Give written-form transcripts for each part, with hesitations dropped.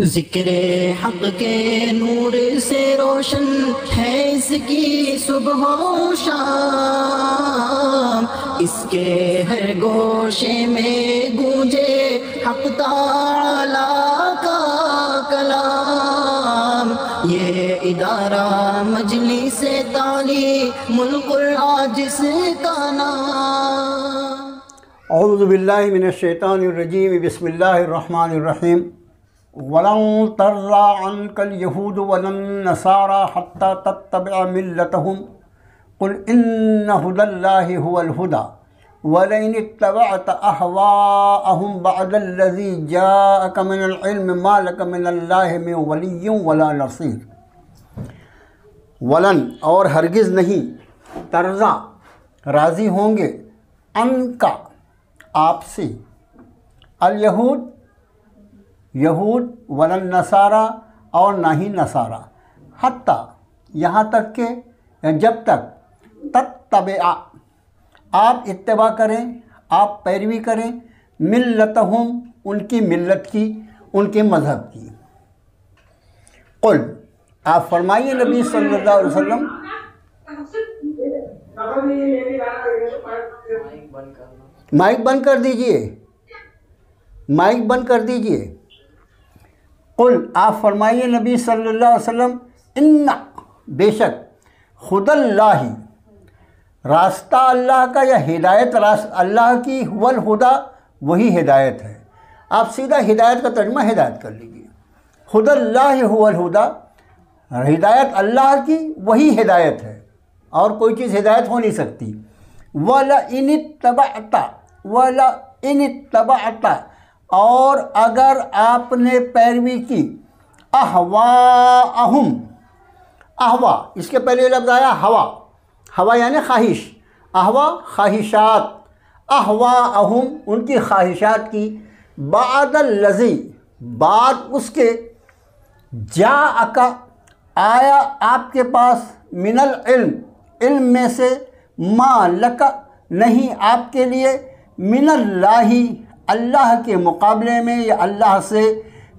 ذکر حق کے نور سے روشن ہے اس کی صبح و شام، اس کے ہر گوشے میں گونجے حق تعالی کا کلام۔ یہ ادارہ مجلس تعلیم القرآن جس کا نام۔ اعوذ باللہ من الشیطان الرجیم، بسم اللہ الرحمن الرحیم۔ وَلَن تَرْضَىٰ عَنْكَ الْيَهُودُ وَلَا النَّصَارَىٰ حَتَّىٰ تَتَّبِعَ مِلَّتَهُمْ قُلْ إِنَّ هُدَى اللَّهِ هُوَ الْهُدَىٰ وَلَئِنِ اتَّبَعْتَ أَهْوَاءَهُمْ بَعْدَ الَّذِي جَاءَكَ مِنَ الْعِلْمِ مَا لَكَ مِنَ اللَّهِ مِن وَلِيٍّ وَلَا نَصِيرٍ۔ ولن اور ہرگز نہیں، ترضا راضی ہوں گے، عنکا آپ سے، الیہود یہود، ولن نصارہ اور نہ ہی نصارہ، حتیٰ یہاں تک کہ جب تک تتبع آپ اتباع کریں، آپ پیروی کریں، ملتہم ان کی ملت کی، ان کے مذہب کی۔ قل آپ فرمائیے نبی صلی اللہ علیہ وسلم، مائک بند کر دیجئے، مائک بند کر دیجئے۔ قل آپ فرمائیے نبی صلی اللہ علیہ وسلم، ان بے شک، خدا اللہ راستہ اللہ کا یا ہدایت اللہ کی، هو الہدا وہی ہدایت ہے۔ آپ سیدھا ہدایت کا ترجمہ ہدایت کر لیجئے، خدا اللہ هو الہدا، ہدایت اللہ کی وہی ہدایت ہے، اور کوئی چیز ہدایت ہو نہیں سکتی۔ وَلَئِنِ اتَّبَعْتَ وَلَئِنِ اتَّبَعْتَ اور اگر آپ نے پیروی کی، احواءہم، احوا اس کے پہلے لفظ آیا ہوا، ہوا یعنی خواہش، احوا خواہشات، احواءہم ان کی خواہشات کی، بعد الذی بعد اس کے، جاءک آیا آپ کے پاس، من العلم علم میں سے، ما لک نہیں آپ کے لیے، من اللہ اللہ کے مقابلے میں یا اللہ سے،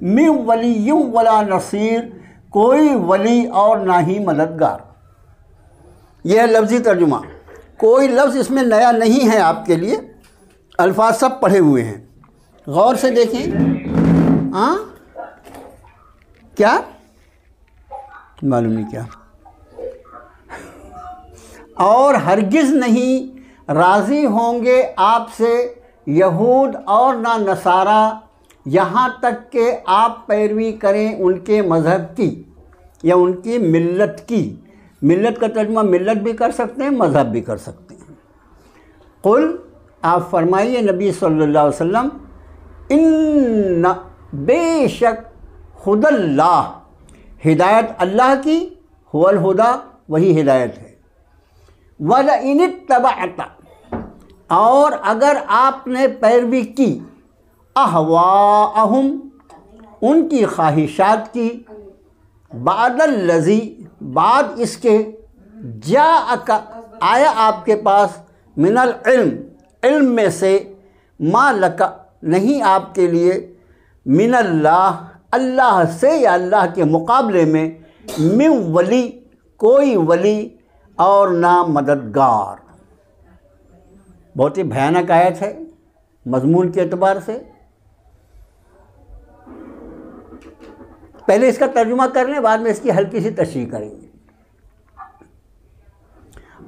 من ولی ولا نصیر کوئی ولی اور نہ ہی مددگار۔ یہ ہے لفظی ترجمہ، کوئی لفظ اس میں نیا نہیں ہے آپ کے لیے، الفاظ سب پڑھے ہوئے ہیں، غور سے دیکھیں۔ کیا معلوم نہیں کیا؟ اور ہرگز نہیں راضی ہوں گے آپ سے یہود اور نہ نصارہ، یہاں تک کہ آپ پیروی کریں ان کے مذہب کی یا ان کی ملت کی۔ ملت کا ترجمہ ملت بھی کر سکتے ہیں، مذہب بھی کر سکتے ہیں۔ قل آپ فرمائیے نبی صلی اللہ علیہ وسلم، ان بے شک، خدا اللہ ہدایت اللہ کی، هو الہدا وہی ہدایت ہے، وَلَئِنِ اتَّبَعْتَ اور اگر آپ نے پیروی کی، احواءہم ان کی خواہشات کی، بعد الذی بعد اس کے، جاءک آیا آپ کے پاس، من العلم علم میں سے، ما لک نہیں آپ کے لیے، من اللہ اللہ سے یا اللہ کے مقابلے میں، من ولی کوئی ولی اور نہ مددگار۔ بہت ہی بھیانک آیت ہے مضمون کے اعتبار سے۔ پہلے اس کا ترجمہ کر لیں، بعد میں اس کی ہلکی سی تشریح کریں گے۔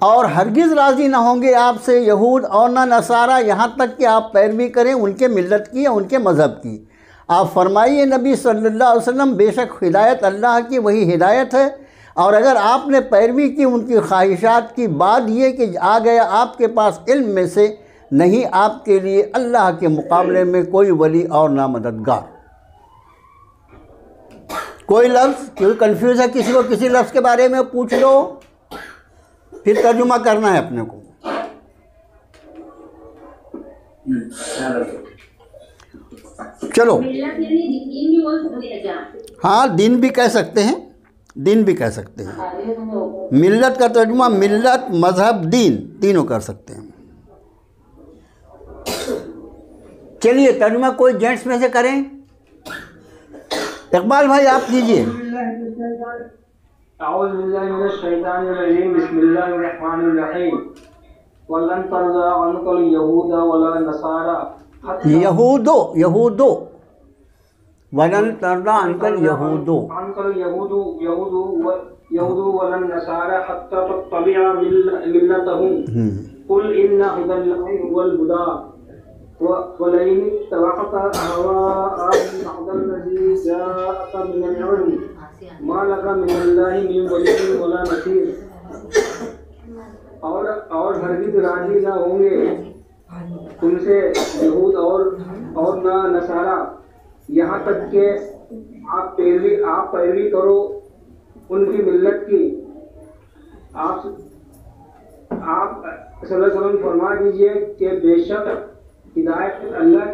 اور ہرگز راضی نہ ہوں گے آپ سے یہود اور نہ نصارہ، یہاں تک کہ آپ پیروی کریں ان کے ملت کی یا ان کے مذہب کی۔ آپ فرمائیے نبی صلی اللہ علیہ وسلم، بے شک ہدایت اللہ کی وہی ہدایت ہے، اور اگر آپ نے پیروی کی ان کی خواہشات کی، بعد یہ کہ آ گیا آپ کے پاس علم میں سے، نہیں آپ کے لیے اللہ کے مقابلے میں کوئی ولی اور نہ مددگار۔ کوئی لفظ کوئی کنفیوز ہے کسی کو کسی لفظ کے بارے میں پوچھ لو، پھر ترجمہ کرنا ہے اپنے کو۔ چلو، ہاں دین بھی کہہ سکتے ہیں، دین بھی کہہ سکتے ہیں، ملت کا ترجمہ ملت، مذہب، دین تینوں کر سکتے ہیں۔ چلیے ترجمہ کوئی جینٹس میں سے کریں، اقبال بھائی آپ کیجیے. اعوذ باللہ من الشیطان الرجیم بسم اللہ الرحمن الرحیم ولن ترضى عنك اليهود ولا النصارى یہود ولن ترضى عنك اليهود ولا النصارى حتى تتبع ملتهم قل ان هدى الله هو الهدى ولئن اتبعت اهواءهم بعد الذي جاءك من العلم ما لك من اللہ من ولی ولا نصیر. اور ہرگز راضی نہ ہوں گے تم سے یہود اور نہ نصارہ یہاں تک کہ آپ پیروی کرو ان کی ملت کی. آپ صلی اللہ علیہ وسلم فرما دیجئے کہ بے شک ہدایت اللہ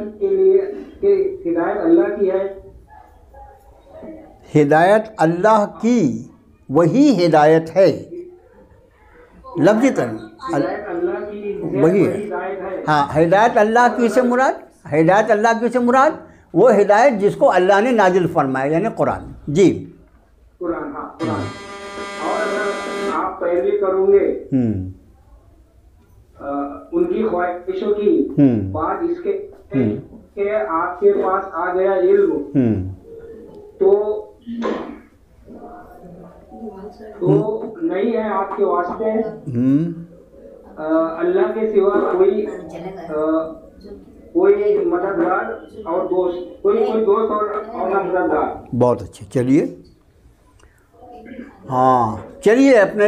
کی ہے. ہدایت اللہ کی وہی ہدایت ہے. لفظی ترجمہ وہی ہے. ہاں ہدایت اللہ کی سے مراد وہ ہدایت جس کو اللہ نے نازل فرمایا یعنی قرآن. جی قرآن. اور اگر آپ پیروی کرو گے ان کی خواہشوں کی بات اس کے کہ آپ کے پاس آ گیا علم تو نہیں ہے آپ کے واسطے اللہ کے سوا کوئی مددگار اور دوست کوئی دوست اور نہ مددگار. بہت اچھے. چلیے ہاں چلیے اپنے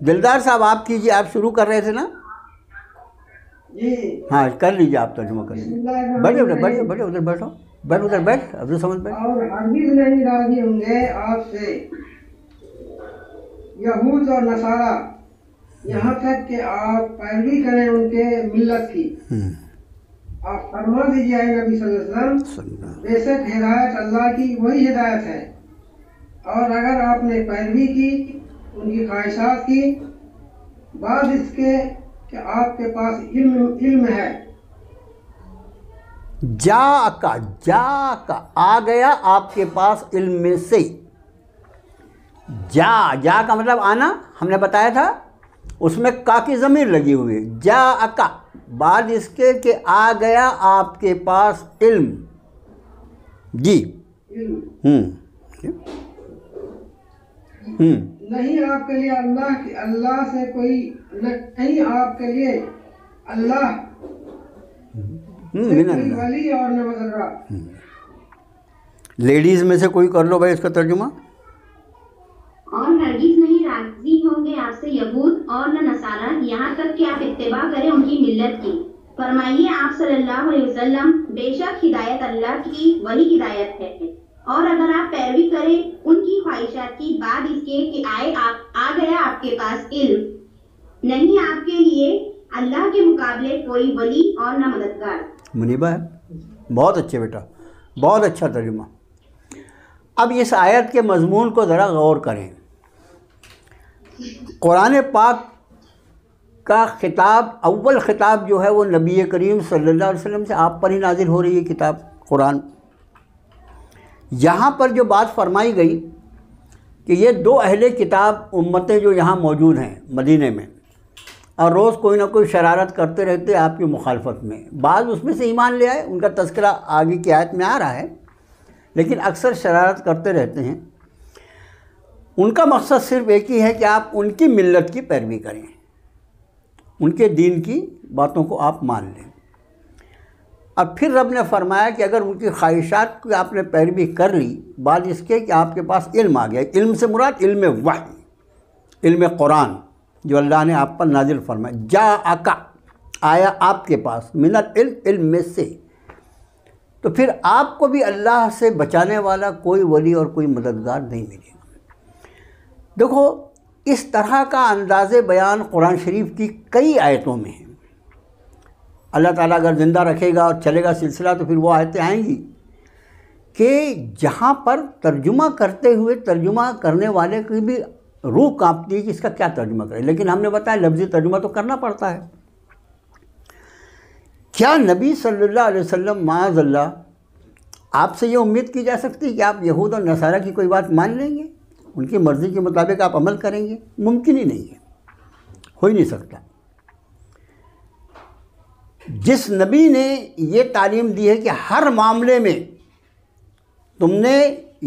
دلدار صاحب آپ کیجیے. آپ شروع کر رہے تھے نا؟ ہاں کر لیجیے آپ ترجمہ کر لیجیے. بیٹھے ادھر بیٹھ اب سمجھ بیٹھ. اور ہرگز نہیں راضی ہوں گے آپ سے یہود اور نصارہ یہاں تک کہ آپ پیروی کریں ان کے ملت کی. آپ فرما دیجیے اے نبی صلی اللہ علیہ وسلم بے شک ہدایت اللہ کی وہی ہدایت ہے اور اگر آپ نے پیروی کی ان کی خواہشات کی بعد اس کے کہ آپ کے پاس علم ہے. جا کا آ گیا آپ کے پاس علم میں سے. جا کا مطلب آنا ہم نے بتایا تھا اس میں کا کی ضمیر لگی ہوئی ہے. جا کا بعد اس کے کہ آ گیا آپ کے پاس علم. جی نہیں آپ کے لیے اللہ سے کوئی نہیں آپ کے لیے اللہ ولی اور نہ مددگار. لیڈیز میں سے کوئی کر لو بھائی اس کا ترجمہ. اور ہرگز نہیں راضی ہوں گے آپ سے یہود اور نہ نصارہ یہاں تک کہ آپ اتباع کریں ان کی ملت کی. فرمائیے آپ صلی اللہ علیہ وسلم بے شک ہدایت اللہ کی وہی ہدایت ہے اور اگر آپ پیروی کریں ان کی خواہشات کی بعد اس کے کہ آ گیا آپ کے پاس علم نہیں آپ کے لیے اللہ کے مقابلے کوئی ولی اور نہ مددگار. منیبہ ہے بہت اچھے بیٹا بہت اچھا ترجمہ. اب اس آیت کے مضمون کو ذرا غور کریں. قرآن پاک کا خطاب اول خطاب جو ہے وہ نبی کریم صلی اللہ علیہ وسلم سے آپ پر ہی نازل ہو رہی ہے کتاب قرآن. یہاں پر جو بات فرمائی گئی کہ یہ دو اہل کتاب امتیں جو یہاں موجود ہیں مدینے میں اور روز کوئی نہ کوئی شرارت کرتے رہتے آپ کی مخالفت میں. بعض اس میں سے ایمان لے آئے ان کا تذکرہ آگے کی آیت میں آ رہا ہے لیکن اکثر شرارت کرتے رہتے ہیں. ان کا مقصد صرف ایک ہی ہے کہ آپ ان کی ملت کی پیروی کریں ان کے دین کی باتوں کو آپ مان لیں. اب پھر رب نے فرمایا کہ اگر ان کی خواہشات کی آپ نے پیروی کر لی بعد اس کے کہ آپ کے پاس علم آ گیا. علم سے مراد علم وحی علم قرآن جو اللہ نے آپ پر نازل فرمایا. جاءک آیا آپ کے پاس من العلم علم میں سے تو پھر آپ کو بھی اللہ سے بچانے والا کوئی ولی اور کوئی مددگار نہیں ملے گا. دیکھو اس طرح کا انداز بیان قرآن شریف کی کئی آیتوں میں ہے. اللہ تعالیٰ اگر زندہ رکھے گا اور چلے گا سلسلہ تو پھر وہ آیتیں آئیں گی کہ جہاں پر ترجمہ کرتے ہوئے ترجمہ کرنے والے کی بھی روح کانپتی ہے کہ اس کا کیا ترجمہ کرے. لیکن ہم نے بتایا لفظی ترجمہ تو کرنا پڑتا ہے. کیا نبی صلی اللہ علیہ وسلم معاذ اللہ آپ سے یہ امید کی جا سکتی ہے کہ آپ یہود اور نصارہ کی کوئی بات مان لیں گے، ان کی مرضی کے مطابق آپ عمل کریں گے؟ ممکن ہی نہیں ہے، ہو ہی نہیں سکتا۔ جس نبی نے یہ تعلیم دی ہے کہ ہر معاملے میں تم نے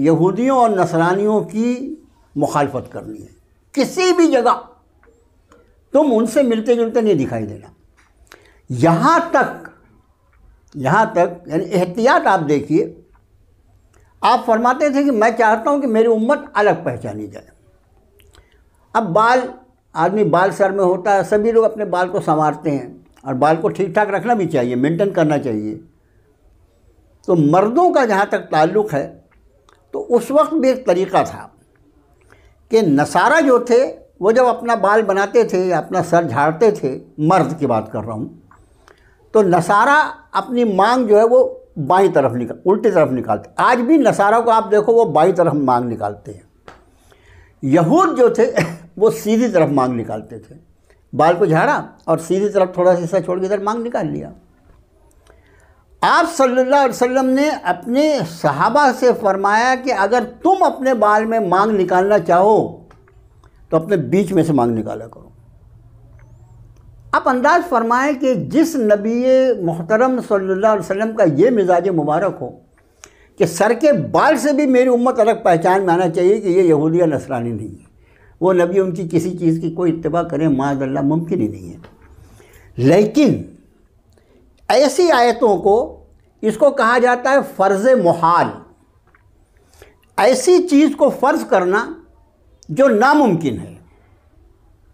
یہودیوں اور نصرانیوں کی مخالفت کرنی ہے، کسی بھی جگہ تم ان سے ملتے جلتے نہیں دکھائی دینا، یہاں تک یعنی احتیاط آپ دیکھیے، آپ فرماتے تھے کہ میں چاہتا ہوں کہ میری امت الگ پہچانی جائے۔ اب آدمی بال سر میں ہوتا ہے، سبھی لوگ اپنے بال کو سنوارتے ہیں، اور بال کو ٹھیک ٹھاک رکھنا بھی چاہیے، مینٹین کرنا چاہیے۔ تو مردوں کا جہاں تک تعلق ہے تو اس وقت بھی ایک طریقہ تھا کہ نصارہ جو تھے وہ جب اپنا بال بناتے تھے یا اپنا سر جھاڑتے تھے، مرد کی بات کر رہا ہوں، تو نصارہ اپنی مانگ جو ہے وہ بائیں طرف الٹی طرف نکالتے۔ آج بھی نصارہ کو آپ دیکھو وہ بائیں طرف مانگ نکالتے ہیں۔ یہود جو تھے وہ سیدھی طرف مانگ نکالتے تھے، بال کو جھاڑا اور سیدھی طرف تھوڑا سا حصہ چھوڑ کے ادھر مانگ نکال لیا۔ آپ صلی اللہ علیہ وسلم نے اپنے صحابہ سے فرمایا کہ اگر تم اپنے بال میں مانگ نکالنا چاہو تو اپنے بیچ میں سے مانگ نکالا کرو۔ آپ انداز فرمائیں کہ جس نبی محترم صلی اللہ علیہ وسلم کا یہ مزاج مبارک ہو کہ سر کے بال سے بھی میری امت الگ پہچان میں آنا چاہیے کہ یہ یہودی یا نصرانی نہیں ہے، وہ نبی ان کی کسی چیز کی کوئی اتباع کریں معاذ اللہ ممکن ہی نہیں ہے۔ لیکن ایسی آیتوں کو اس کو کہا جاتا ہے فرض محال، ایسی چیز کو فرض کرنا جو ناممکن ہے،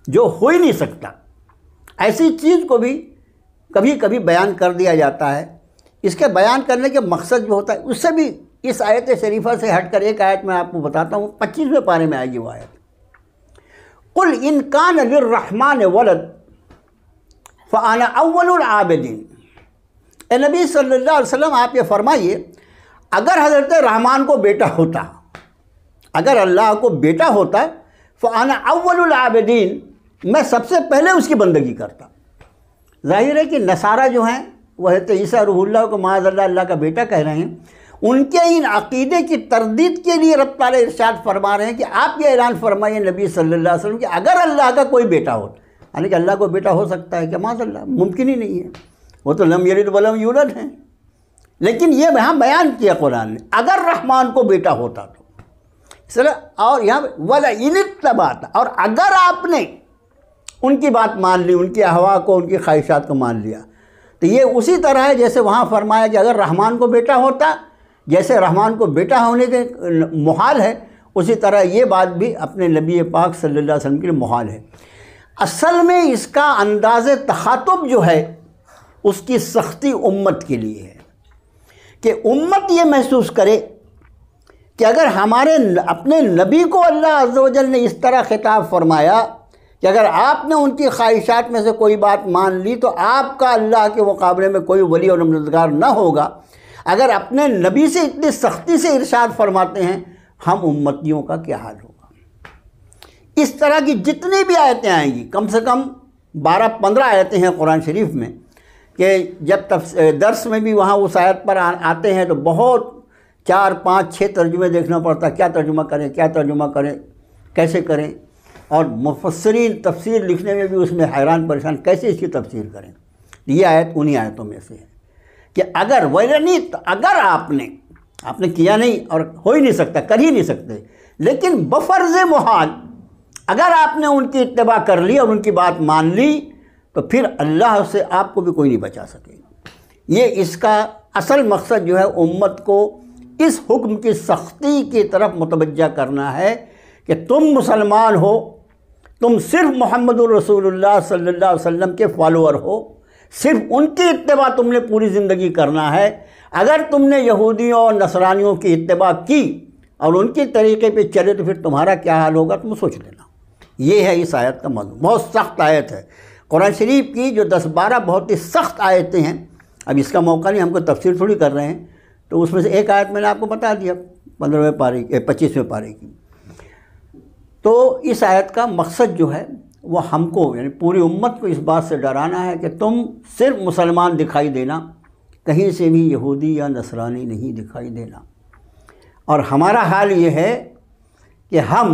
جو ہو ہی نہیں سکتا، ایسی چیز کو بھی کبھی کبھی بیان کر دیا جاتا ہے۔ اس کے بیان کرنے کے مقصد جو ہوتا ہے اس سے بھی اس آیت شریفہ سے ہٹ کر ایک آیت میں آپ کو بتاتا ہوں، 25ویں پارے میں آئے گی وہ آیت، قُلْ إِنْ كَانَ لِلرَّحْمَنِ وَلَدٌ فَأَنَا أَوَّلُ الْعَابِدِينَ۔ اے نبی صلی اللہ علیہ وسلم آپ یہ فرمائیے، اگر حضرت رحمان کو بیٹا ہوتا، اگر اللہ کو بیٹا ہوتا، فَأَنَا أَوَّلُ الْعَابِدِينَ، میں سب سے پہلے اس کی بندگی کرتا۔ ظاہر ہے کہ نصارہ جو ہیں وہ حضرت عیسیٰ روح اللہ کو معاذ اللہ اللہ کا بیٹا کہہ رہے ہیں، ان کے ان عقیدے کی تردید کے لیے رب تعالیٰ ارشاد فرما رہے ہیں کہ آپ یہ اعلان فرمائیے نبی صلی اللہ علیہ وسلم کہ اگر اللہ کا کوئی بیٹا ہو، یعنی کہ اللہ کو بیٹا ہو سکتا ہے کہ معاذ اللہ ممکن ہی نہیں ہے، وہ تو لم یلد ولم یولد ہیں، لیکن یہ وہاں بیان کیا قرآن نے اگر رحمان کو بیٹا ہوتا تو اس طرح، اور یہاں وَلَئِنِ اتَّبَعْتَ، اور اگر آپ نے ان کی بات مان لی، ان کی احوا کو، ان کی خواہشات کو مان لیا، تو یہ اسی طرح ہے جیسے وہاں فرمایا کہ اگر رحمان کو بیٹا ہوتا، جیسے رحمان کو بیٹا ہونے کے محال ہے، اسی طرح یہ بات بھی اپنے نبی پاک صلی اللہ علیہ وسلم کے لیے محال ہے۔ اصل میں اس کا انداز تخاطب جو ہے اس کی سختی امت کے لیے ہے کہ امت یہ محسوس کرے کہ اگر ہمارے اپنے نبی کو اللہ عز و جل نے اس طرح خطاب فرمایا کہ اگر آپ نے ان کی خواہشات میں سے کوئی بات مان لی تو آپ کا اللہ کے مقابلے میں کوئی ولی اور مددگار نہ ہوگا، اگر اپنے نبی سے اتنی سختی سے ارشاد فرماتے ہیں، ہم امتیوں کا کیا حال ہوگا۔ اس طرح کی جتنی بھی آیتیں آئیں گی، کم سے کم 12-15 آیتیں ہیں قرآن شریف میں، کہ جب درس میں بھی وہاں اس آیت پر آتے ہیں تو بہت 4-5-6 ترجمے دیکھنا پڑتا، کیا ترجمہ کریں، کیسے کریں، اور مفسرین تفسیر لکھنے میں بھی اس میں حیران پریشان کیسے اس کی تفسیر کریں۔ یہ آیت انہی آیتوں میں سے ہے کہ اگر اگر آپ نے کیا نہیں اور ہو ہی نہیں سکتا، کر ہی نہیں سکتے، لیکن بفرض محال اگر آپ نے ان کی اتباع کر لی اور ان کی بات مان لی تو پھر اللہ سے آپ کو بھی کوئی نہیں بچا سکے گا۔ یہ اس کا اصل مقصد جو ہے امت کو اس حکم کی سختی کی طرف متوجہ کرنا ہے کہ تم مسلمان ہو، تم صرف محمد الرسول اللہ صلی اللہ علیہ وسلم کے فالوور ہو، صرف ان کی اتباع تم نے پوری زندگی کرنا ہے۔ اگر تم نے یہودیوں اور نصرانیوں کی اتباع کی اور ان کے طریقے پہ چلے تو پھر تمہارا کیا حال ہوگا تم سوچ لینا۔ یہ ہے اس آیت کا مضمون، بہت سخت آیت ہے۔ قرآن شریف کی جو 10-12 بہت ہی سخت آیتیں ہیں، اب اس کا موقع نہیں، ہم کو تفسیر تھوڑی کر رہے ہیں، تو اس میں سے ایک آیت میں نے آپ کو بتا دیا 25ویں پارے کی۔ تو اس آیت کا مقصد جو ہے وہ ہم کو یعنی پوری امت کو اس بات سے ڈرانا ہے کہ تم صرف مسلمان دکھائی دینا کہیں سے بھی یہودی یا نصرانی نہیں دکھائی دینا۔ اور ہمارا حال یہ ہے کہ ہم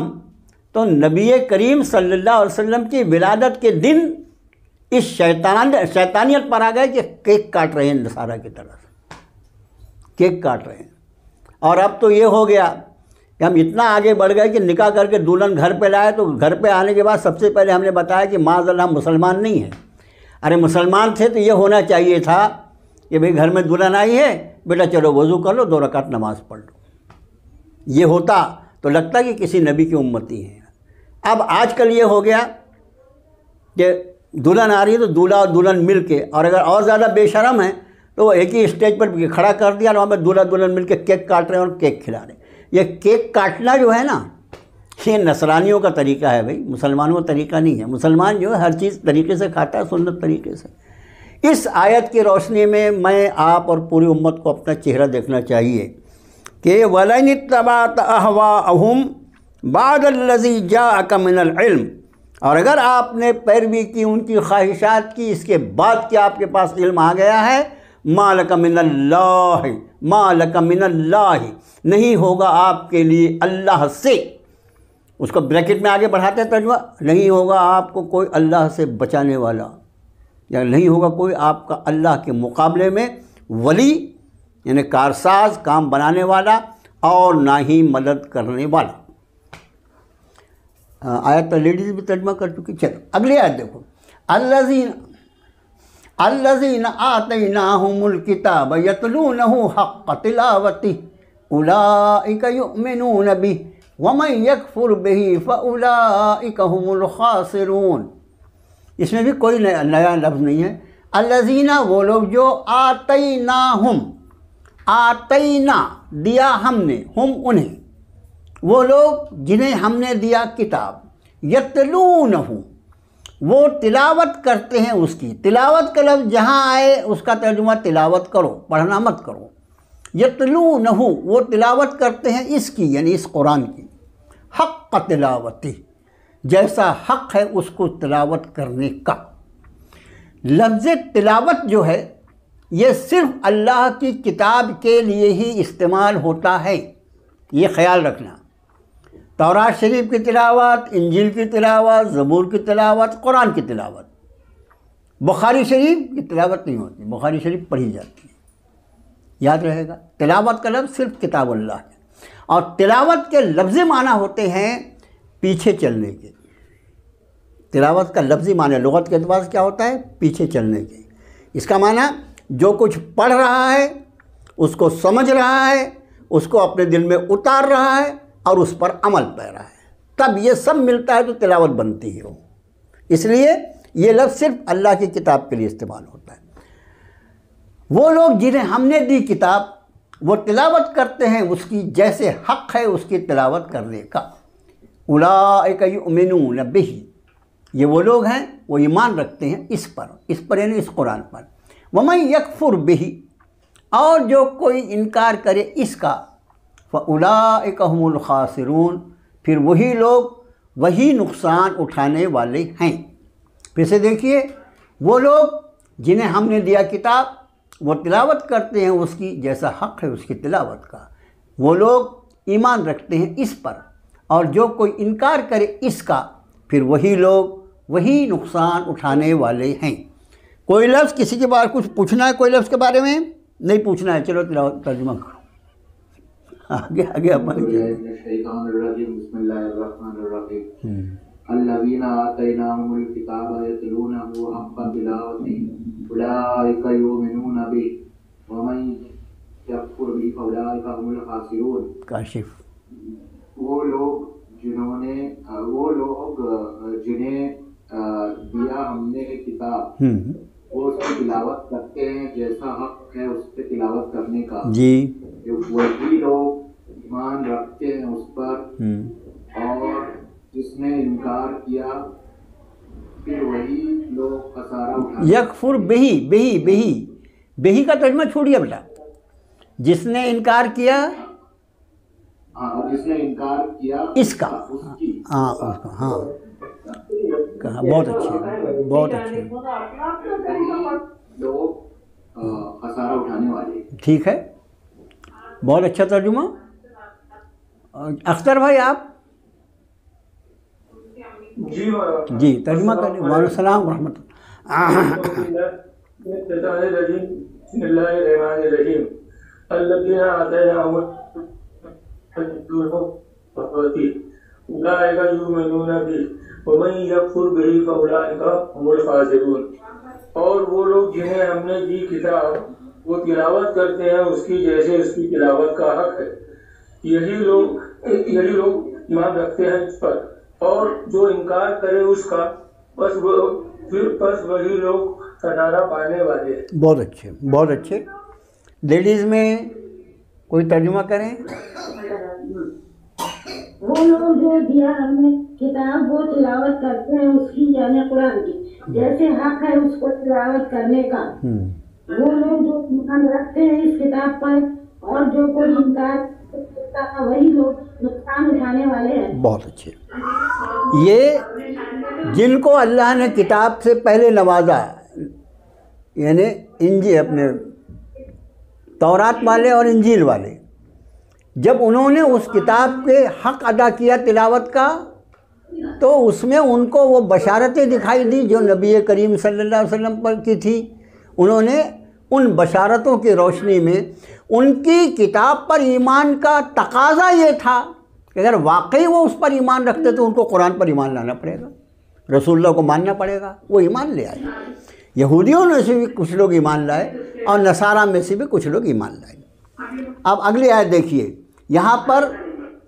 تو نبی کریم صلی اللہ علیہ وسلم کی ولادت کے دن اس شیطانیت پر آ گئے کہ کیک کاٹ رہے ہیں نصارہ کی طرح سے، کیک کاٹ رہے ہیں۔ اور اب تو یہ ہو گیا کہ ہم اتنا آگے بڑھ گئے کہ نکاح کر کے دلہن گھر پہ لائے تو گھر پہ آنے کے بعد سب سے پہلے ہم نے بتایا کہ معاذ اللہ ہم مسلمان نہیں ہیں۔ ارے مسلمان تھے تو یہ ہونا چاہیے تھا کہ بھئی گھر میں دلہن آئی ہے، بیٹا چلو وضو کر لو، 2 رکعت نماز پڑھ لو۔ یہ ہوتا تو لگتا کہ کسی نبی کی امتی ہیں۔ اب آج کل یہ ہو گیا کہ دلہن آ رہی ہے تو دولہا اور دلہن مل کے، اور اگر اور زیادہ بے شرم ہیں تو وہ ایک ہی اسٹیج پر کھڑا کر دیا اور وہاں پہ دولہا دلہن مل کے کیک کاٹ رہے ہیں اور کیک کھلا رہے ہیں۔ یہ کیک کاٹنا جو ہے نا، یہ نصرانیوں کا طریقہ ہے بھائی، مسلمانوں کا طریقہ نہیں ہے۔ مسلمان جو ہے ہر چیز طریقے سے کھاتا ہے، سنت طریقے سے۔ اس آیت کی روشنی میں آپ اور پوری امت کو اپنا چہرہ دیکھنا چاہیے کہ وَلَئِنِ اتَّبَعْتَ أَهْوَاءَهُمْ بَعْدَ الَّذِي جَاءَكَ مِنَ الْعِلْمِ، اور اگر آپ نے پیروی کی ان کی خواہشات کی اس کے بعد کہ آپ کے پاس علم آ گیا ہے، مَا لَكَ مِنَ اللَّهِ مَا لَكَ مِنَ اللَّهِ، نہیں ہوگا آپ کے لیے اللہ سے، اس کو بریکٹ میں آگے بڑھاتے ہیں ترجمہ، نہیں ہوگا آپ کو کوئی اللہ سے بچانے والا، یا نہیں ہوگا کوئی آپ کا اللہ کے مقابلے میں ولی، یعنی کارساز، کام بنانے والا، اور نہ ہی مدد کرنے والا۔ آیت تو لیڈیز بھی ترجمہ کر چکی۔ چلو اگلی آیت دیکھو، الذین آتیناہم الکتاب یتلونہ حق تلاوتہ اولئک یؤمنون بہ ومن یکفر بہ فاولئک هم الخاسرون۔ اس میں بھی کوئی نیا لفظ نہیں ہے۔ الذین، وہ لوگ جو آتیناہم، آتینا دیا ہم نے، ہم انہیں، وہ لوگ جنہیں ہم نے دیا کتاب، یتلونہ وہ تلاوت کرتے ہیں اس کی۔ تلاوت کا لفظ جہاں آئے اس کا ترجمہ تلاوت کرو، پڑھنا مت کرو۔ یتلونہ وہ تلاوت کرتے ہیں اس کی، یعنی اس قرآن کی، حق تلاوتی، جیسا حق ہے اس کو تلاوت کرنے کا۔ لفظ تلاوت جو ہے یہ صرف اللہ کی کتاب کے لیے ہی استعمال ہوتا ہے، یہ خیال رکھنا۔ تورات شریف کی تلاوت، انجیل کی تلاوت، زبور کی تلاوت، قرآن کی تلاوت، بخاری شریف کی تلاوت نہیں ہوتی، بخاری شریف پڑھی جاتی ہے، یاد رہے گا۔ تلاوت کا لفظ صرف کتاب اللہ ہے، اور تلاوت کے لفظی معنی ہوتے ہیں پیچھے چلنے کے۔ تلاوت کا لفظی معنی لغت کے اعتبار سے کیا ہوتا ہے؟ پیچھے چلنے کے۔ اس کا معنی جو کچھ پڑھ رہا ہے، اس کو سمجھ رہا ہے، اس کو اپنے دل میں اتار رہا ہے اور اس پر عمل پیرا ہے، تب یہ سب ملتا ہے تو تلاوت بنتی ہے۔ اس لیے یہ لفظ صرف اللہ کی کتاب کے لیے استعمال ہوتا ہے۔ وہ لوگ جنہیں ہم نے دی کتاب وہ تلاوت کرتے ہیں اس کی جیسے حق ہے اس کی تلاوت کرنے کا۔ اولئک یؤمنون بہ، یہ وہ لوگ ہیں وہ ایمان رکھتے ہیں اس پر یعنی اس قرآن پر۔ ومن یکفر بہ، اور جو کوئی انکار کرے اس کا، فاولئک هم الخاسرون، پھر وہی لوگ وہی نقصان اٹھانے والے ہیں۔ پھر سے دیکھیے، وہ لوگ جنہیں ہم نے دیا کتاب وہ تلاوت کرتے ہیں اس کی جیسا حق ہے اس کی تلاوت کا، وہ لوگ ایمان رکھتے ہیں اس پر، اور جو کوئی انکار کرے اس کا پھر وہی لوگ وہی نقصان اٹھانے والے ہیں۔ کوئی لفظ کسی کے بارے کچھ پوچھنا ہے، کوئی لفظ کے بارے میں نہیں پوچھنا ہے، چلو تلاوت ترجمہ کرو، آگے اپن بسم اللہ الرحمن الرحیم۔ الذین آتیناہم الکتاب یتلونہ حق تلاوتہ اولئک یؤمنون بہ ومن یکفر بہ فاولئک هم الخاسرون۔ کاشف، وہ لوگ جنہیں دیا ہم نے کتاب وہ اس کی تلاوت کرتے ہیں جیسا حق ہے اس پہ تلاوت کرنے کا۔ جی، وہی لوگ ایمان رکھتے ہیں اس پر، اور جس نے انکار کیا پھر وہی لوگ خسارہ اٹھاتے ہیں۔ یکفر بہی کا ترجمہ چھوڑیے بیٹا، جس نے انکار کیا، اور جس نے انکار کیا اس کا، ہاں اس کا، ہاں کہا، بہت اچھے، بہت اچھے۔ لوگ خسارہ اٹھانے والے. ٹھیک ہے، بہت اچھا ترجمہ. اختر بھائی آپ جی ترجمہ کریں. وعلیکم السلام ورحمۃ اللہ. بسم اللہ الرحمن الرحیم. الذین آتیناہم اولئک یؤمنون بہ ومن یکفر بہ فاولئک هم الخاسرون. اور وہ لوگ جنہیں ہم نے دی کتاب وہ تلاوت کرتے ہیں اس کی جیسے اس کی تلاوت کا حق ہے. یہی لوگ ایمان رکھتے ہیں اس پر، اور جو انکار کرے اس کا بس وہی لوگ خسارہ پانے والے ہیں. بہت اچھے بہت اچھے. لیڈیز میں کوئی ترجمہ کریں. وہ لوگ جو دیا ہم نے کتاب وہ تلاوت کرتے ہیں اس کی یعنی قرآن کی جیسے حق ہے اس کو تلاوت کرنے کا. وہ لوگ جو ایمان رکھتے ہیں اس کتاب پر اور جو کوئی انکار کرتا ہے وہی لوگ نقصان اٹھانے والے ہیں. بہت اچھے. یہ جن کو اللہ نے کتاب سے پہلے نوازا یعنی انجیل اپنے تورات والے اور انجیل والے، جب انہوں نے اس کتاب کے حق ادا کیا تلاوت کا تو اس میں ان کو وہ بشارتیں دکھائی دی جو نبی کریم صلی اللہ علیہ وسلم پر کی تھی. انہوں نے ان بشارتوں کی روشنی میں ان کی کتاب پر ایمان کا تقاضا یہ تھا کہ اگر واقعی وہ اس پر ایمان رکھتے تو ان کو قرآن پر ایمان لانا پڑے گا، رسول اللہ کو ماننا پڑے گا. وہ ایمان لے آئے. یہودیوں میں سے بھی کچھ لوگ ایمان لائے اور نصارہ میں سے بھی کچھ لوگ ایمان لائے. اب اگلی آیت دیکھیے. یہاں پر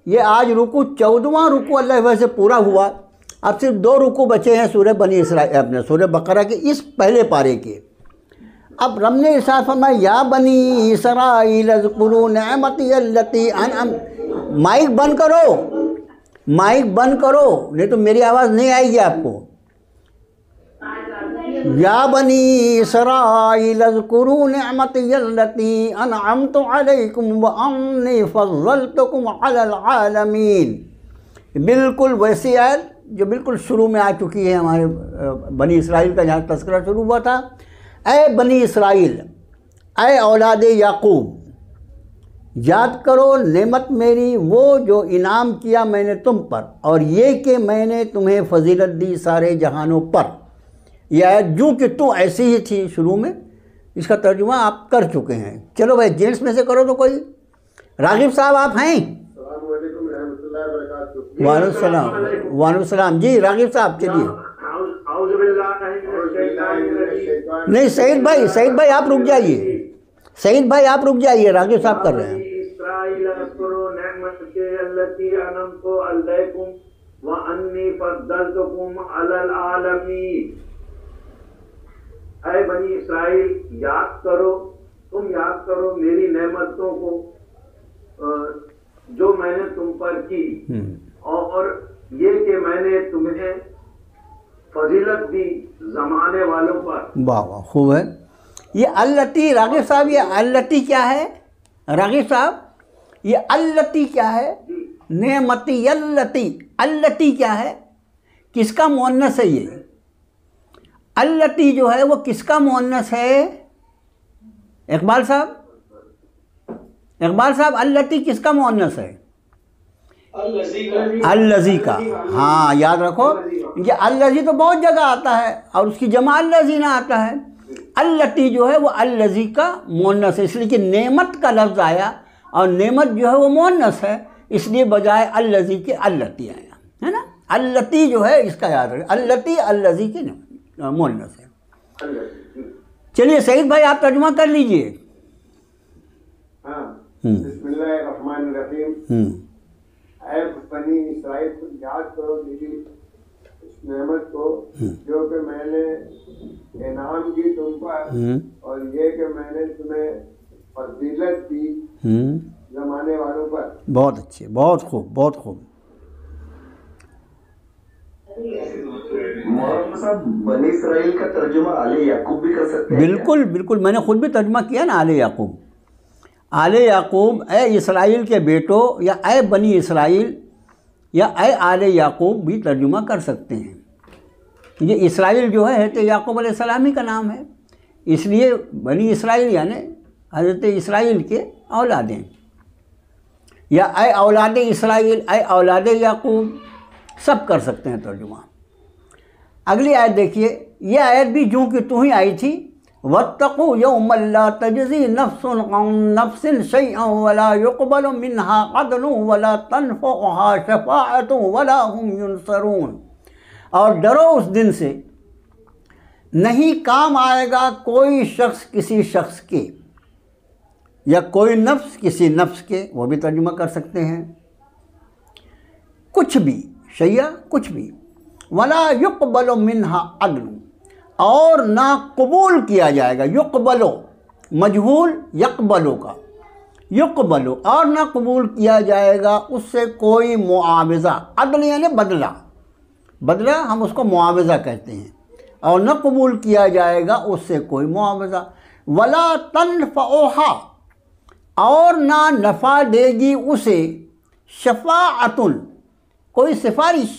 یہ آج رکوع 14واں رکوع اللہ ویسے پورا ہوا. اب صرف 2 رکوع بچے ہیں سورہ بنی اسرائیل اپنے سورہ بقرہ کے اس پہلے پارے کے. اب رب نے ارشاد فرمایا یا بنی اسرائیل اذکروا نعمتی التی مائک بند کرو، مائک بند کرو نہیں تو میری آواز نہیں آئے گی آپ کو. یا بنی اسرائیل اذکروا نعمتی التی انعمت علیکم وانی فضلتکم علی العالمین. بالکل ویسی آیت جو بالکل شروع میں آ چکی ہے ہمارے بنی اسرائیل کا جہاں تذکرہ شروع ہوا تھا. اے بنی اسرائیل، اے اولاد یعقوب، یاد کرو نعمت میری وہ جو انعام کیا میں نے تم پر اور یہ کہ میں نے تمہیں فضیلت دی سارے جہانوں پر. یہ آیت جو کہ تو ایسی ہی تھی شروع میں، اس کا ترجمہ آپ کر چکے ہیں. چلو بھائی جینٹس میں سے کرو تو کوئی. راغب صاحب آپ ہیں؟ السلام علیکم رحمۃ اللہ وبرکاتہ. وعلیکم السلام. وعلیکم السلام. جی راغب صاحب چلیے. نہیں سعید بھائی آپ رک جائیے. سعید بھائی آپ رک جائیے، راغب صاحب کر رہے ہیں. اے بنی اسرائیل یاد کرو، تم یاد کرو میری نعمتوں کو جو میں نے تم پر کی اور یہ کہ میں نے تمہیں فضیلت دی زمانے والوں پر. واہ واہ خوب ہے. یہ التی راغب صاحب یہ التی کیا ہے؟ راغب صاحب یہ التی کیا ہے؟ نعمتی التی کیا ہے؟ کس کا مؤنث ہے؟ یہ التی جو ہے وہ کس کا مؤنث ہے؟ اقبال صاحب التی کس کا مؤنث ہے؟ الذی کا. ہاں یاد رکھو یہ الذی تو بہت جگہ آتا ہے اور اس کی جمع الذین آتا ہے. التی جو ہے وہ الذی کا مؤنث ہے، اس لیے کہ نعمت کا لفظ آیا اور نعمت جو ہے وہ مؤنث ہے، اس لیے بجائے الذی کے التی آیا ہے نا. التی جو ہے اس کا یاد رکھیں، التی الذی کی مؤنث ہے. چلیے سعید بھائی آپ ترجمہ کر لیجئے. بسم اللہ الرحمن الرحیم. اے بنی اسرائیل کو یاد کرو میری اس نعمت کو جو کہ میں نے انعام کی تم پر اور یہ کہ میں نے تمہیں فضیلت دی زمانے والوں پر. بہت اچھے، بہت خوب، بہت خوب. مولانا صاحب بنی اسرائیل کا ترجمہ آل یعقوب بھی کر سکتے ہیں؟ بالکل میں نے خود بھی ترجمہ کیا نا آل یعقوب. آل یعقوب اے اسرائیل کے بیٹو یا اے بنی اسرائیل یا اے آل یعقوب بھی ترجمہ کر سکتے ہیں. یہ اسرائیل جو ہے حضرت یعقوب علیہ السلام ہی کا نام ہے. اس لیے بنی اسرائیل یعنی حضرت اسرائیل کے اولادیں، یا اے اولاد اسرائیل، اے اولاد یعقوب، سب کر سکتے ہیں ترجمہ۔ اگلی آیت دیکھیے، یہ آیت بھی جو کہ تو ہی آئی تھی، وَاتَّقُوا يَوْمًا لَا تَجْزِي نَفْسٌ عَن نَفْسٍ شَيْئًا وَلَا يُقْبَلُ مِنْهَا عَدْلٌ وَلَا تَنْفَعُهَا شَفَاعَةٌ وَلَا هُمْ يُنصَرُونَ، اور ڈرو اس دن سے نہیں کام آئے گا کوئی شخص کسی شخص کے، یا کوئی نفس کسی نفس کے، وہ بھی ترجمہ کر سکتے ہیں، کچھ بھی، شیء کچھ بھی، وَلَا يُقْبَلُ مِنْهَا عَدْلٌ، اور نہ قبول کیا جائے گا، یقبلو مجہول یقبلو کا، یقبلو، اور نہ قبول کیا جائے گا اس سے کوئی معاوضہ، عدل یعنی بدلہ، بدلہ ہم اس کو معاوضہ کہتے ہیں، اور نہ قبول کیا جائے گا اس سے کوئی معاوضہ، ولا تنفعها، اور نہ نفع دے گی اسے، شفاعت کوئی سفارش،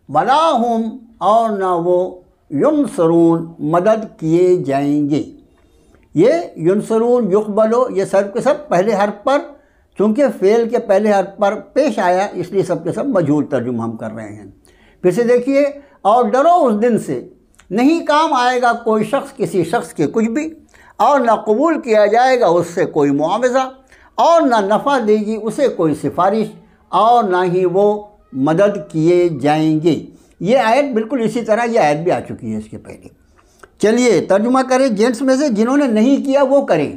ولا ہم، اور نہ وہ، ینصرون مدد کیے جائیں گے۔ یہ ینصرون، یقبلو، یہ سب کے سب پہلے حرف پر، چونکہ فعل کے پہلے حرف پر پیش آیا اس لیے سب کے سب مجہول ترجمہ ہم کر رہے ہیں۔ پھر سے دیکھیے، اور ڈرو اس دن سے نہیں کام آئے گا کوئی شخص کسی شخص کے کچھ بھی، اور نہ قبول کیا جائے گا اس سے کوئی معاوضہ، اور نہ نفع دے گی اسے کوئی سفارش، اور نہ ہی وہ مدد کیے جائیں گے۔ یہ آیت بالکل اسی طرح یہ آیت بھی آ چکی ہے اس کے پہلے۔ چلیے ترجمہ کریں، جینٹس میں سے جنہوں نے نہیں کیا وہ کریں۔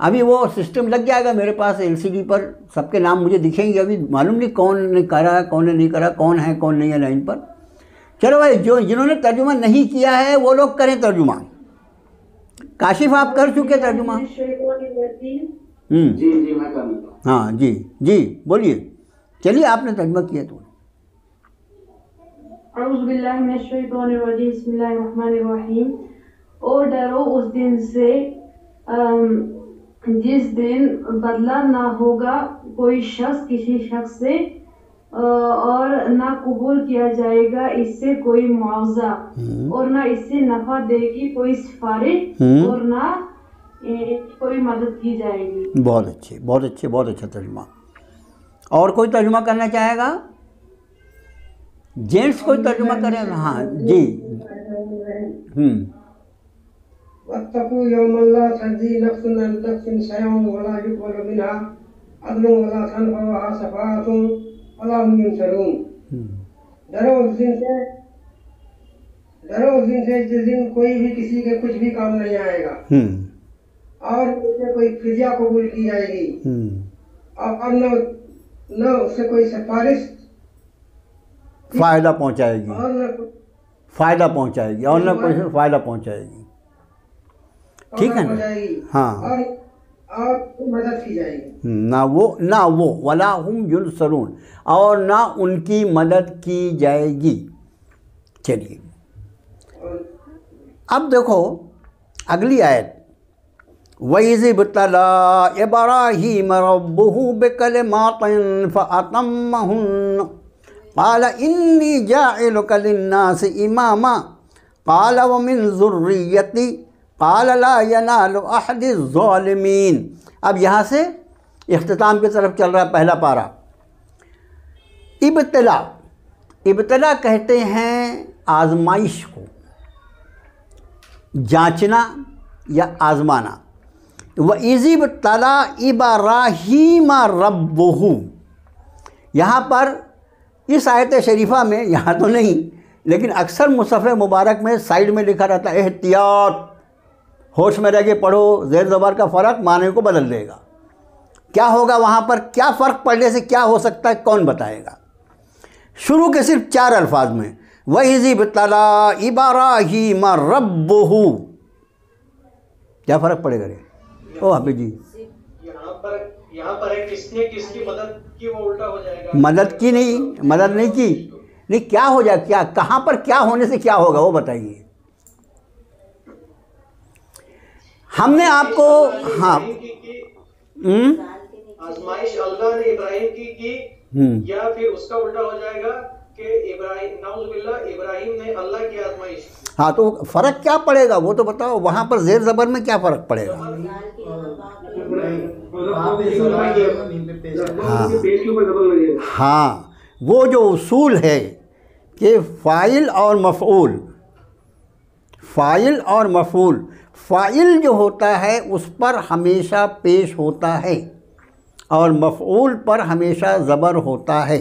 ابھی وہ سسٹم لگ جائے گا میرے پاس ایل سی ڈی پر، سب کے نام مجھے دکھیں گے، ابھی معلوم نہیں کون نے کرا کون نے نہیں کرا، کون ہے کون نہیں ہے لائن پر۔ چلو بھائی، جنہوں نے ترجمہ نہیں کیا ہے وہ لوگ کریں ترجمہ۔ کاشف آپ کر چکے ترجمہ؟ جی میں کر لیتا ہوں۔ ہاں جی بولیے، چلیے آپ نے ترجمہ کیا تو۔ اعوذ باللہ من الشیطان الرجیم، بسم اللہ الرحمن الرحیم۔ اور ڈرو اس دن سے جس دن بدلہ نہ ہوگا کوئی شخص کسی شخص سے، اور نہ قبول کیا جائے گا اس سے کوئی معاوضہ، اور نہ اس سے نفع دے گی کوئی سفارش، اور نہ کوئی مدد کی جائے گی۔ بہت اچھے، بہت اچھے، بہت اچھا ترجمہ۔ اور کوئی ترجمہ کرنا چاہے گا؟ جینٹس کوئی ترجمہ کرے گا؟ ہاں جی۔ واتقوا یوما لا تجزی نفس عن نفس شیئا ولا یقبل منها عدل ولا تنفعها شفاعۃ ولا هم ينصرون۔ ڈرو اس دن سے جس دن کوئی بھی کسی کے کچھ بھی کام نہیں آئے گا، اور اس سے کوئی فدیہ قبول کی جائے گی، اور نہ اس سے کوئی سفارش فائدہ پہنچائے گی، اور نہ فائدہ پہنچائے گی، اور نہ کوئی فائدہ پہنچائے گی، ٹھیک ہے نا؟ ہاں، اور مدد کی جائے گی، نہ وہ ولا ہم ینصرون، اور نہ ان کی مدد کی جائے گی۔ چلیے اب دیکھو اگلی آیت، وَإِذِ ابْتَلَىٰ إِبْرَاهِيمَ رَبُّهُ بِكَلِمَاتٍ فَأَتَمَّهُنَّ قَالَ إِنِّي جَاعِلُكَ لِلنَّاسِ إِمَامًا قَالَ وَمِنْ ذُرِّيَّتِي قَالَ لَا يَنَالُ أَحَدِ الظَّالِمِينَ۔ اب یہاں سے اختتام کی طرف چل رہا ہے پہلا پارہ۔ ابتلا کہتے ہیں آزمائش کو، جانچنا یا آزمانا۔ وَإِذِ ابْتَلَىٰ إِبْرَاهِيمَ رَبُّهُ، یہاں پر اس آیت شریفہ میں، یہاں تو نہیں لیکن اکثر مصحف مبارک میں سائیڈ میں لکھا رہتا ہے احتیاط، ہوش میں رہ کے پڑھو، زیر زبر کا فرق معنی کو بدل دے گا۔ کیا ہوگا وہاں پر، کیا فرق پڑھنے سے کیا ہو سکتا ہے، کون بتائے گا؟ شروع کے صرف 4 الفاظ میں، وَإِذِ ابْتَلَىٰ إِبْرَاهِيمَ رَبُّهُ، کیا فرق پڑے گا رے؟ او حافظ جی، یہاں پر ہے کس نے کس کی مدد کی، وہ الٹا ہو جائے گا۔ مدد کی نہیں، مدد نہیں کی، نہیں کیا ہو جائے، کیا کہاں پر کیا ہونے سے کیا ہوگا وہ بتائیے۔ ہم نے آپ کو، ہاں آزمائش اللہ نے ابراہیم کی یا پھر اس کا الٹا ہو جائے گا کہ ابراہیم نے اللہ کی آزمائش کی. ہاں تو فرق کیا پڑے گا وہ تو بتاؤ، وہاں پر زیر زبر میں کیا فرق پڑے گا؟ ہاں وہ جو اصول ہے کہ فاعل اور مفعول، فاعل اور مفعول، فاعل جو ہوتا ہے اس پر ہمیشہ پیش ہوتا ہے اور مفعول پر ہمیشہ زبر ہوتا ہے.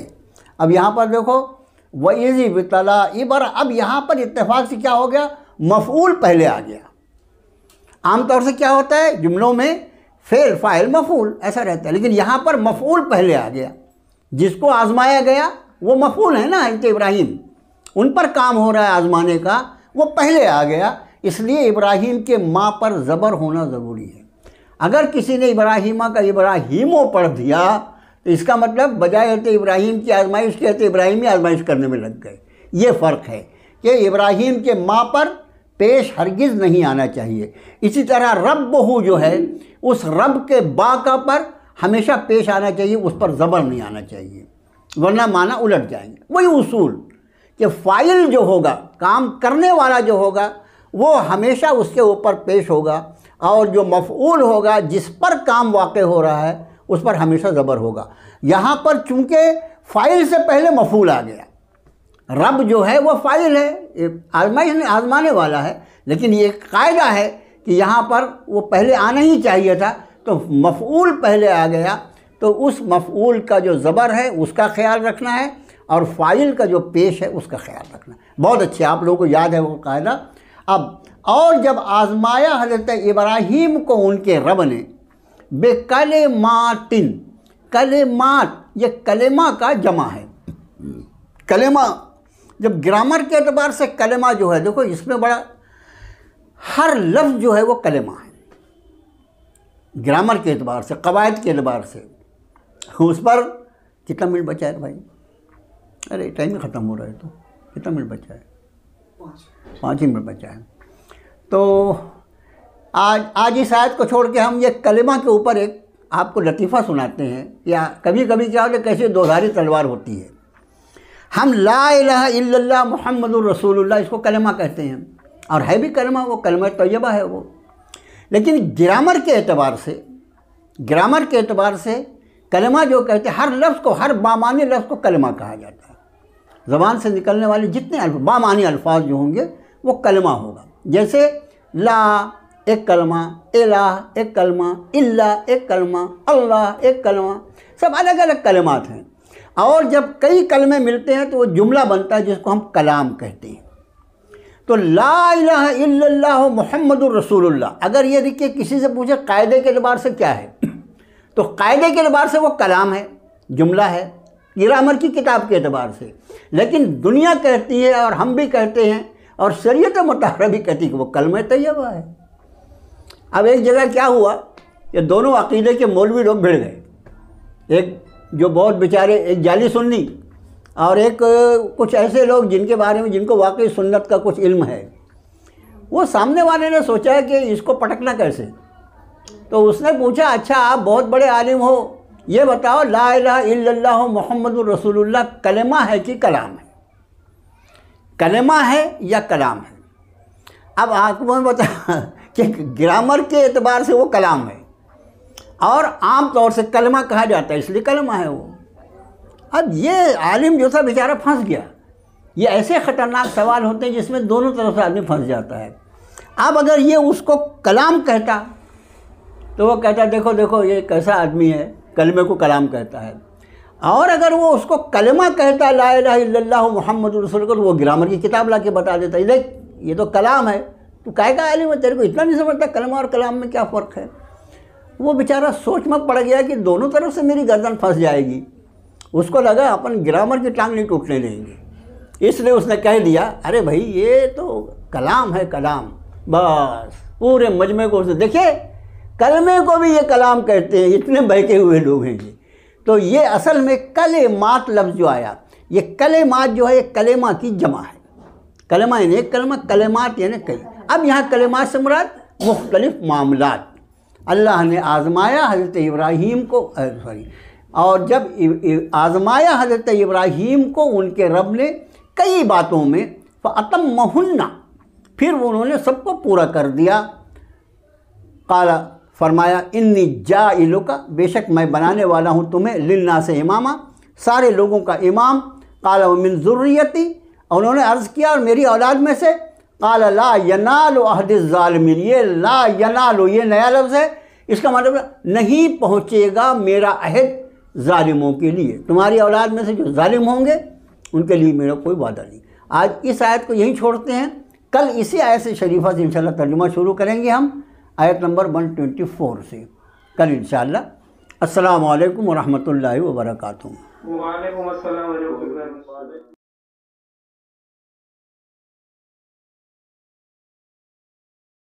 اب یہاں پر دیکھو وَإِذِ ابْتَلَىٰ عبر، اب یہاں پر اتفاق سے کیا ہو گیا؟ مفعول پہلے آ گیا. عام طور سے کیا ہوتا ہے جملوں میں فعل فاعل مفعول ایسا رہتا ہے، لیکن یہاں پر مفعول پہلے آ گیا. جس کو آزمایا گیا وہ مفعول ہے نا، حضرت ابراہیم، ان پر کام ہو رہا ہے آزمانے کا، وہ پہلے آ گیا. اس لیے ابراہیم کے ماں پر زبر ہونا ضروری ہے. اگر کسی نے ابراہیمہ کا ابراہیمو پڑھ دیا تو اس کا مطلب بجائے حضرت ابراہیم کی آزمائش کے حضرت ابراہیمی آزمائش کرنے میں لگ گئے. یہ فرق ہے کہ ابراہیم کے ماں پر پیش ہرگز نہیں آنا چاہیے. اسی طرح ربہ جو ہے اس رب کے با کا پر ہمیشہ پیش آنا چاہیے، اس پر زبر نہیں آنا چاہیے، ورنہ معنی الٹ جائیں گے. وہی اصول کہ فاعل جو ہوگا، کام کرنے والا جو ہوگا، وہ ہمیشہ اس کے اوپر پیش ہوگا، اور جو مفعول ہوگا جس پر کام واقع ہو رہا ہے اس پر ہمیشہ زبر ہوگا. یہاں پر چونکہ فاعل سے پہلے مفعول آ گیا، رب جو ہے وہ فاعل ہے، آزمانے والا ہے، لیکن یہ قاعدہ ہے کہ یہاں پر وہ پہلے آنا ہی چاہیے تھا، تو مفعول پہلے آ گیا، تو اس مفعول کا جو زبر ہے اس کا خیال رکھنا ہے اور فاعل کا جو پیش ہے اس کا خیال رکھنا ہے. بہت اچھے، آپ لوگوں کو یاد ہے وہ قاعدہ. اب اور جب آزمایا حضرت ابراہیم کو ان کے رب نے بِکَلِمَاتٍ، کلمات یہ کلمہ کا جمع ہے. کلمہ جب گرامر کے اعتبار سے کلمہ جو ہے، دیکھو اس میں بڑا، ہر لفظ جو ہے وہ کلمہ ہے گرامر کے اعتبار سے، قواعد کے اعتبار سے. اس پر کتنا منٹ بچا ہے بھائی؟ ارے ٹائم ہی ختم ہو رہا ہے، تو کتنا منٹ بچا ہے؟ 5 ہی منٹ بچا ہے. تو آج اس آیت کو چھوڑ کے ہم یہ کلمہ کے اوپر ایک آپ کو لطیفہ سناتے ہیں. یا کبھی کبھی کیا ہوتا ہے، کیسے دودھاری تلوار ہوتی ہے. ہم لا الہ الا اللہ محمد الرسول اللہ اس کو کلمہ کہتے ہیں، اور ہے بھی کلمہ، وہ کلمہ طیبہ ہے وہ. لیکن گرامر کے اعتبار سے کلمہ جو کہتے ہیں، ہر لفظ کو، ہر بامعنی لفظ کو کلمہ کہا جاتا ہے. زبان سے نکلنے والے جتنے بامعنی الفاظ جو ہوں گے وہ کلمہ ہوگا. جیسے لا ایک کلمہ، الہ ایک کلمہ، اللہ ایک کلمہ، اللہ ایک کلمہ، سب الگ الگ کلمات ہیں. اور جب کئی کلمے ملتے ہیں تو وہ جملہ بنتا ہے جس کو ہم کلام کہتے ہیں. تو لا الہ الا اللہ محمد الرسول اللہ، اگر یہ دیکھیں کسی سے پوچھے قاعدے کے اعتبار سے کیا ہے، تو قاعدے کے اعتبار سے وہ کلام ہے، جملہ ہے، گرامر کی کتاب کے اعتبار سے. لیکن دنیا کہتی ہے اور ہم بھی کہتے ہیں اور شریعت مطہرہ بھی کہتی ہے کہ وہ کلمہ طیبہ ہے. اب ایک جگہ کیا ہوا کہ دونوں عقیدے کے مولوی لوگ بھڑ گئے. ایک جو بہت بیچارے، ایک جعلی سنی اور ایک کچھ ایسے لوگ جن کے بارے میں جن کو واقعی سنت کا کچھ علم ہے. وہ سامنے والے نے سوچا کہ اس کو پٹکنا کیسے، تو اس نے پوچھا اچھا آپ بہت بڑے عالم ہو، یہ بتاؤ لا الہ الا اللہ محمد الرسول اللہ کلمہ ہے کہ کلام ہے؟ کلمہ ہے یا کلام ہے؟ اب آپ کو بتا کہ گرامر کے اعتبار سے وہ کلام ہے، اور عام طور سے کلمہ کہا جاتا ہے اس لیے کلمہ ہے وہ. اب یہ عالم جو تھا بیچارہ پھنس گیا. یہ ایسے خطرناک سوال ہوتے ہیں جس میں دونوں طرف سے آدمی پھنس جاتا ہے. اب اگر یہ اس کو کلام کہتا تو وہ کہتا دیکھو دیکھو یہ کیسا آدمی ہے، کلمے کو کلام کہتا ہے. اور اگر وہ اس کو کلمہ کہتا لا الہ الا اللہ محمد رسول اللہ، وہ گرامر کی کتاب لا کے بتا دیتا دیکھ یہ تو کلام ہے، تو کہے گا عالم ہے تیرے کو اتنا نہیں سمجھتا کلمہ اور کلام میں کیا فرق ہے. وہ بیچارہ سوچ میں پڑ گیا کہ دونوں طرف سے میری گردن پھنس جائے گی. اس کو لگا اپن گرامر کی ٹانگ نہیں ٹوٹنے دیں گے، اس لیے اس نے کہہ دیا ارے بھائی یہ تو کلام ہے، کلام. بس پورے مجمع کو دیکھیں کلمے کو بھی یہ کلام کہتے ہیں، اتنے بہکے ہوئے لوگ ہیں یہ. تو یہ اصل میں کلمات لفظ جو آیا، یہ کلمات جو ہے یہ کلمہ کی جمع ہے. کلمہ یعنی ایک کلمہ، کلمات یعنی کئی. اب یہاں کلمات سے مراد مختلف معاملات. اللہ نے آزمایا حضرت ابراہیم کو، اور جب آزمایا حضرت ابراہیم کو ان کے رب نے کئی باتوں میں، فَأَتَمَّهُنَّ، پھر انہوں نے سب کو پورا کر دیا. قال، فرمایا، انی جاعلک، بے شک میں بنانے والا ہوں تمہیں، للناس اماما، سارے لوگوں کا امام. قال ومن ذریتی، انہوں نے عرض کیا اور میری اولاد میں سے. قال لا ینال عہد الظالمین، یہ لا ینال یہ نیا لفظ ہے، اس کا مطلب نہیں پہنچے گا میرا عہد ظالموں کے لیے، تمہاری اولاد میں سے جو ظالم ہوں گے ان کے لیے میرا کوئی وعدہ نہیں. آج اس آیت کو یہیں چھوڑتے ہیں، کل اسی آیت سے شریفہ سے انشاءاللہ ترجمہ شروع کریں گے ہم، آیت نمبر 124 سے کل انشاءاللہ. السلام علیکم ورحمۃ اللہ وبرکاتہ. وعلیکم السلام ورحمۃ اللہ وبرکاتہ.